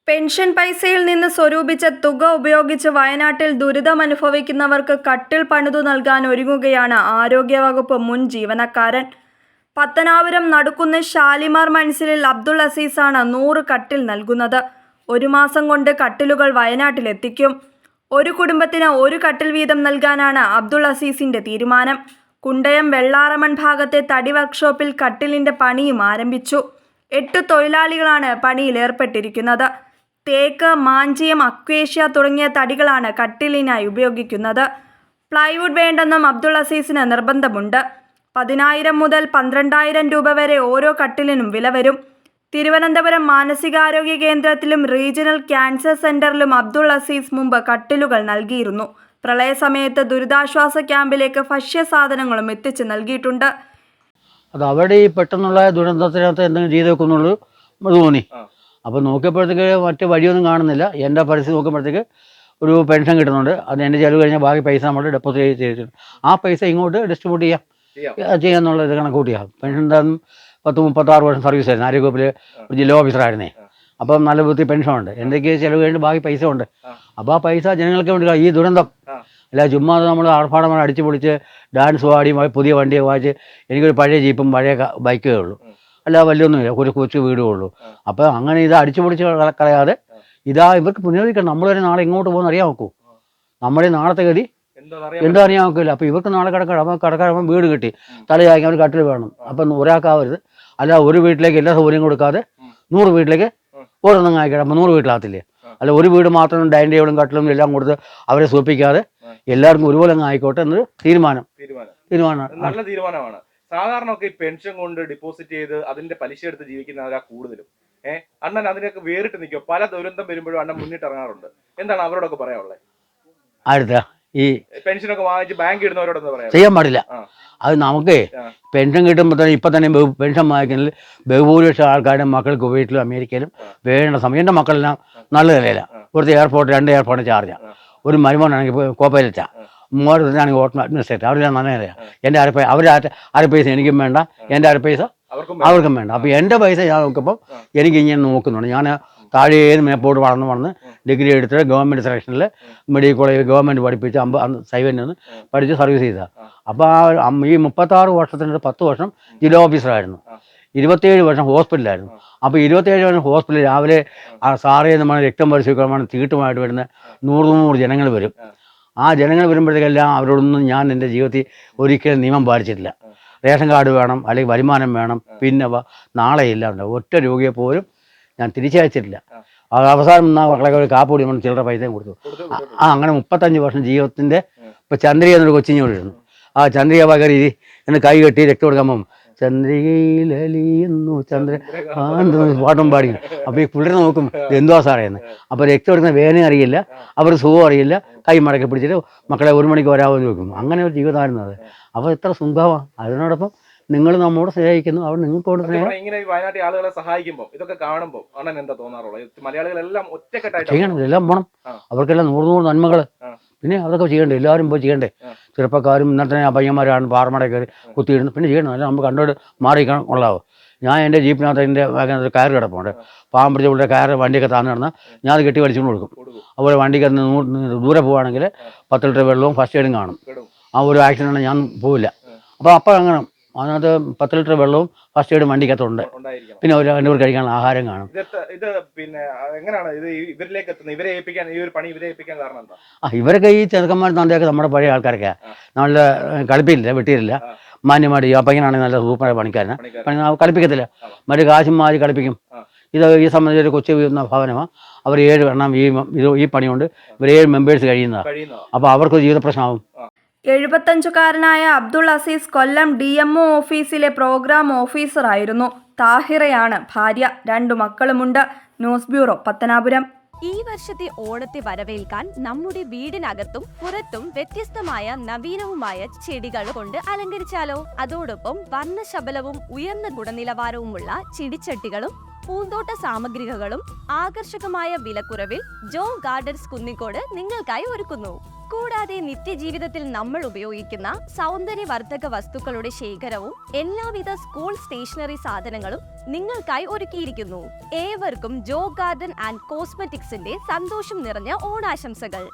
Pension പൈസയിൽ നിന്ന് സ്വരൂപിച്ച തുക ഉപയോഗിച്ച് വയനാട്ടിൽ ദുരിതമനുഭവിക്കുന്നവർക്ക് കട്ടിൽ പണിതു നൽകാൻ ഒരുങ്ങുകയാണ് ആരോഗ്യവകുപ്പ് മുൻ ജീവനക്കാരൻ. പത്തനാപുരം നടുക്കുന്ന് ഷാലിമാർ മൻസിലിൽ അബ്ദുൾ അസീസാണ് 100 കട്ടിൽ നൽകുന്നത്. 1 മാസം കൊണ്ട് കട്ടിലുകൾ വയനാട്ടിലെത്തിക്കും. ഒരു കുടുംബത്തിന് 1 കട്ടിൽ വീതം നൽകാനാണ് അബ്ദുൾ അസീസിന്റെ തീരുമാനം. കുണ്ടയം വെള്ളാറമൺ ഭാഗത്തെ തടി വർക്ക്ഷോപ്പിൽ കട്ടിലിന്റെ പണിയും ആരംഭിച്ചു. 8 തൊഴിലാളികളാണ് പണിയിലേർപ്പെട്ടിരിക്കുന്നത്. തേക്ക്, മാഞ്ചിയം, അക്വേഷ്യ തുടങ്ങിയ തടികളാണ് കട്ടിലിനായി ഉപയോഗിക്കുന്നത്. പ്ലൈവുഡ് വേണ്ടെന്നും അബ്ദുൾ അസീസിന് നിർബന്ധമുണ്ട്. 10,000 മുതൽ 12,000 രൂപ വരെ ഓരോ കട്ടിലിനും വില വരും. തിരുവനന്തപുരം മാനസികാരോഗ്യ കേന്ദ്രത്തിലും റീജിയണൽ ക്യാൻസർ സെന്ററിലും അബ്ദുൾ അസീസ് മുമ്പ് കട്ടിലുകൾ നൽകിയിരുന്നു. പ്രളയസമയത്ത് ദുരിതാശ്വാസ ക്യാമ്പിലേക്ക് ഭക്ഷ്യസാധനങ്ങളും എത്തിച്ചു നൽകിയിട്ടുണ്ട്. അത് അവിടെ ഈ പെട്ടെന്നുള്ള ദുരന്തത്തിനകത്ത് എന്തെങ്കിലും ചെയ്ത് വെക്കുന്നുള്ളൂ തോന്നി. അപ്പോൾ നോക്കിയപ്പോഴത്തേക്ക് മറ്റ് വഴിയൊന്നും കാണുന്നില്ല. എൻ്റെ പരിസ്ഥിതി നോക്കുമ്പോഴത്തേക്ക് ഒരു പെൻഷൻ കിട്ടുന്നുണ്ട്. അത് എൻ്റെ ചിലവ് കഴിഞ്ഞാൽ ബാക്കി പൈസ നമ്മൾ ഡെപ്പോസിറ്റ് ചെയ്തിട്ടുണ്ട്. ആ പൈസ ഇങ്ങോട്ട് ഡിസ്ട്രിബ്യൂട്ട് ചെയ്യാന്നുള്ള ഇത് കണക്കൂട്ട് ചെയ്യാം. പെൻഷൻ എന്തായാലും 36 വർഷം സർവീസ് ആയിരുന്നു. ആരോഗ്യവകുപ്പിൽ ഒരു ജില്ലാ ഓഫീസറായിരുന്നേ. അപ്പം നല്ല ബുദ്ധി പെൻഷനുണ്ട്. എന്തൊക്കെ ചിലവ് കഴിഞ്ഞ് ബാക്കി പൈസ ഉണ്ട്. അപ്പോൾ ആ പൈസ ജനങ്ങൾക്ക് വേണ്ടി ഈ ദുരന്തം അല്ല ചുമ്മാ നമ്മൾ ആർഭാടമായി അടിച്ചു പൊളിച്ച് ഡാൻസ് പാടി പുതിയ വണ്ടിയൊക്കെ വാങ്ങിച്ച് എനിക്കൊരു പഴയ ജീപ്പും പഴയ ബൈക്കേ ഉള്ളൂ, അല്ല വലിയൊന്നുമില്ല, ഒരു കൊച്ചു വീടേ ഉള്ളൂ. അപ്പോൾ അങ്ങനെ ഇത് അടിച്ചു പൊളിച്ച് കളയാതെ ഇവർക്ക് പുനരുദ്ധരിക്കണം. നമ്മൾ തന്നെ നാളെ ഇങ്ങോട്ട് പോകുന്ന അറിയാൻ നോക്കൂ. നമ്മുടെ നാളത്തെ ഗതി എന്താ അറിയാൻ നോക്കില്ല. അപ്പോൾ ഇവർക്ക് നാളെ കടക്കാരപ്പം വീട് കിട്ടി തലയാക്കി അവർ കട്ടിൽ വേണം. അപ്പം ഒരാൾക്കാവരുത്. അല്ല ഒരു വീട്ടിലേക്ക് എല്ലാ സൗകര്യം കൊടുക്കാതെ 100 വീട്ടിലേക്ക് ഓരോന്നും ആയിക്കട്ടെ. അപ്പം 100 വീട്ടിലാകത്തില്ലേ? അല്ല ഒരു വീട് മാത്രം ഡൈനിങ് ടേബിളും കട്ടിലും എല്ലാം കൊടുത്ത് അവരെ സൂപ്പിക്കാതെ എല്ലാവർക്കും ഒരുപോലെ അങ്ങ് ആയിക്കോട്ടെ എന്നൊരു തീരുമാനമാണ്. നല്ല തീരുമാനമാണ്. സാധാരണ ഒക്കെ പെൻഷൻ കൊണ്ട് ഡിപ്പോസിറ്റ് ചെയ്ത് അതിന്റെ പലിശ എടുത്ത് ജീവിക്കുന്നവരാ കൂടുതലും. അണ്ണൻ അതിനൊക്കെ വേറിട്ട് നിൽക്കുക. പല ദുരന്തം വരുമ്പോഴും അണ്ണൻ മുന്നിട്ട് ഇറങ്ങാറുണ്ട്. എന്താണ് അവരോടൊക്കെ പറയാനുള്ളത്? അടുത്ത ഈ പെൻഷനൊക്കെ വാങ്ങിച്ച് ബാങ്ക് ഇടുന്നവരോട് ചെയ്യാൻ പാടില്ല. അത് നമുക്ക് പെൻഷൻ കിട്ടുമ്പോൾ തന്നെ ഇപ്പം തന്നെ പെൻഷൻ വാങ്ങിക്കുന്നതിൽ ബഹുഭൂരിപക്ഷം ആൾക്കാരുടെ മക്കൾക്ക് കുവൈറ്റിലും അമേരിക്കയിലും വേണ്ട സമയം. എൻ്റെ മക്കളെല്ലാം നല്ല നിലയില്ല. ഇവിടുത്തെ എയർപോർട്ട് 2 എയർപോർട്ടിന് ചാർജാണ്. ഒരു മരുമോനാണെങ്കിൽ കോപ്പയിലെത്താം, 3000 ആണെങ്കിൽ ഹോട്ടൽ അഡ്മിനിസ്ട്രേറ്റർ. അവരെല്ലാം നല്ല നിലയാണ്. എൻ്റെ അര പൈസ എനിക്കും വേണ്ട, എൻ്റെ അര പൈസ അവർക്കും വേണ്ട. അപ്പോൾ എൻ്റെ പൈസ ഞാൻ നോക്കുമ്പോൾ എനിക്ക് ഇങ്ങനെ നോക്കുന്നുണ്ട്. ഞാൻ താഴെ മേപ്പോട്ട് വളർന്ന് ഡിഗ്രി എടുത്തിട്ട് ഗവൺമെൻറ് സെലക്ഷനിൽ മെഡിക്കൽ കോളേജ് ഗവൺമെൻറ് പഠിപ്പിച്ച് സൈവനിൽ നിന്ന് പഠിച്ച് സർവീസ് ചെയ്തതാണ്. അപ്പോൾ ഈ 36 വർഷത്തിനൊരു 10 വർഷം ജില്ലാ ഓഫീസറായിരുന്നു, 27 വർഷം ഹോസ്പിറ്റലായിരുന്നു. അപ്പോൾ 27 വർഷം ഹോസ്പിറ്റലിൽ രാവിലെ സാറേ നമ്മൾ രക്തം പരിശോധിക്കുമ്പോൾ തീട്ടുമായിട്ട് വരുന്ന 100 ജനങ്ങൾ വരും. ആ ജനങ്ങൾ വരുമ്പോഴത്തേക്കെല്ലാം അവരോടൊന്നും ഞാൻ എൻ്റെ ജീവിതത്തിൽ ഒരിക്കലും നിയമം പാലിച്ചിട്ടില്ല. റേഷൻ കാർഡ് വേണം, അല്ലെങ്കിൽ വരുമാനം വേണം, പിന്നെ നാളെ ഇല്ല. ഒറ്റ രോഗിയെ പോലും ഞാൻ തിരിച്ചയച്ചിട്ടില്ല. അവസാനം മക്കളെ ഒരു കാപ്പൊടി നമ്മൾ ചില്ലറ പൈസയും കൊടുത്തു. അങ്ങനെ 35 വർഷം ജീവിതത്തിൻ്റെ. ഇപ്പോൾ ചന്ദ്രിക എന്നൊരു കൊച്ചിഞ്ഞോടിരുന്നു. ആ ചന്ദ്രിക പകരി എന്ന് കൈ കെട്ടി രക്തം കൊടുക്കുമ്പം ചന്ദ്രികയിലലിയുന്നു പാട്ടും പാടി. അപ്പോൾ ഈ പിള്ളേരെ നോക്കും എന്തോ സാറേന്ന്. അപ്പോൾ രക്തം എടുക്കുന്ന വേദന അറിയില്ല, അവർ സുഖം അറിയില്ല, കൈ മടക്കി പിടിച്ചിട്ട് മക്കളെ 1 മണിക്ക് വരാമെന്ന് ചോദിക്കും. അങ്ങനെ ഒരു ജീവിതമായിരുന്നു അത്. അപ്പോൾ എത്ര സുഖമാണ്. അതിനോടൊപ്പം നിങ്ങൾ നമ്മോട് സ്നേഹിക്കുന്നു, അവർ നിങ്ങൾക്കോട് സ്നേഹം. ഇങ്ങനെ വയനാട്ടിൽ ആളുകളെ സഹായിക്കുമ്പോൾ ഇതൊക്കെ കാണുമ്പോൾ അണ്ണൻ എന്താ തോന്നാറുള്ളത്? മലയാളികളെല്ലാം ഒറ്റക്കെട്ടായിട്ട് ചെയ്യണം, എല്ലാം പോകണം. അവർക്കെല്ലാം 100 നന്മകൾ. പിന്നെ അതൊക്കെ ചെയ്യണ്ടേ, എല്ലാവരും പോയി ചെയ്യണ്ടേ. ചെറുപ്പക്കാരും ഇന്നത്തെ പയ്യന്മാരാണ് പാറമട കയറി കുത്തിയിടുന്നു. പിന്നെ ചെയ്യണം, അല്ല നമുക്ക് കണ്ടോട് മാറിയിരിക്കണം ഉള്ളാവോ. ഞാൻ എൻ്റെ ജീപ്പിനകത്ത് എൻ്റെ കയറ് കിടപ്പുണ്ട്. പാവം പിടിച്ച ഇവിടെ കയറ് വണ്ടിയൊക്കെ താന്ന് നടന്നാൽ ഞാൻ അത് കെട്ടി വലിച്ചുകൊണ്ട് കൊടുക്കും. അതുപോലെ വണ്ടിക്ക് ദൂരെ പോവുകയാണെങ്കിൽ 10 ലിറ്റർ വെള്ളവും ഫസ്റ്റ് എയ്ഡും കാണും. ആ ഒരു ആക്സിഡൻ്റ് ഞാൻ പോവില്ല. അപ്പോൾ അങ്ങനെ അതിനകത്ത് 10 ലിറ്റർ വെള്ളവും ഫസ്റ്റ് എയ്ഡും വണ്ടിക്കകത്തുണ്ട്. പിന്നെ ഒരു 2 പേർ കഴിക്കാനുള്ള ആഹാരം കാണും. ഇത് പിന്നെ എങ്ങനെയാണ് ഇത് ഇവരിലേക്ക് എത്തുന്നത്? ഇവരെ ഏൽപ്പിക്കാൻ ഈ ഒരു പണി ഇവരെ ഏൽപ്പിക്കാൻ കാരണം എന്താ? ഇവരൊക്കെ ഈ ചെറുക്കന്മാർ തന്തയൊക്കെ നമ്മുടെ പഴയ ആൾക്കാരൊക്കെ നല്ല കളിപ്പിക്കില്ല, വെട്ടിയില്ല, മാന്യമായിട്ട്. ഈ അപ്പങ്ങനാണെങ്കിൽ നല്ല സൂപ്പറായ പണിക്കാരനെ കളിപ്പിക്കത്തില്ല, മറ്റു കാശും മാറി കളിപ്പിക്കും. ഈ സംബന്ധിച്ച് ഒരു കൊച്ചു ഭവനമാണ്. അവർ 7 എണ്ണം ഈ പണി കൊണ്ട് ഇവർ 7 മെമ്പേഴ്സ് കഴിയുന്നതാണ്. അപ്പോൾ അവർക്കൊരു ജീവിത പ്രശ്നമാവും. 75-കാരനായ അബ്ദുൾ അസീസ് കൊല്ലം DMO ഓഫീസിലെ പ്രോഗ്രാം ഓഫീസറായിരുന്നു. താഹിറയാണ് ഭാര്യ. 2 മക്കളുമുണ്ട്. News bureau, Pathanapuram. ഈ വർഷത്തെ ഓണത്തെ വരവേൽക്കാൻ നമ്മുടെ വീടിനകത്തും പുറത്തും വ്യത്യസ്തമായ നവീനവുമായ ചെടികൾ കൊണ്ട് അലങ്കരിച്ചാലോ? അതോടൊപ്പം വർണ്ണശബലവും ഉയർന്ന ഗുണനിലവാരവുമുള്ള ചെടിച്ചട്ടികളും പൂന്തോട്ട സാമഗ്രികളും ആകർഷകമായ വിലക്കുറവിൽ ജോ ഗാർഡൻസ് കുന്നിക്കോട് നിങ്ങൾക്കായി ഒരുക്കുന്നു. കൂടാതെ നിത്യജീവിതത്തിൽ നമ്മൾ ഉപയോഗിക്കുന്ന സൗന്ദര്യവർദ്ധക വസ്തുക്കളുടെ ശേഖരവും എല്ലാവിധ സ്കൂൾ സ്റ്റേഷനറി സാധനങ്ങളും നിങ്ങൾക്കായി ഒരുക്കിയിരിക്കുന്നു. ഏവർക്കും ജോ ഗാർഡൻ ആൻഡ് കോസ്മെറ്റിക്സിന്റെ സന്തോഷം നിറഞ്ഞ ഓണാശംസകൾ.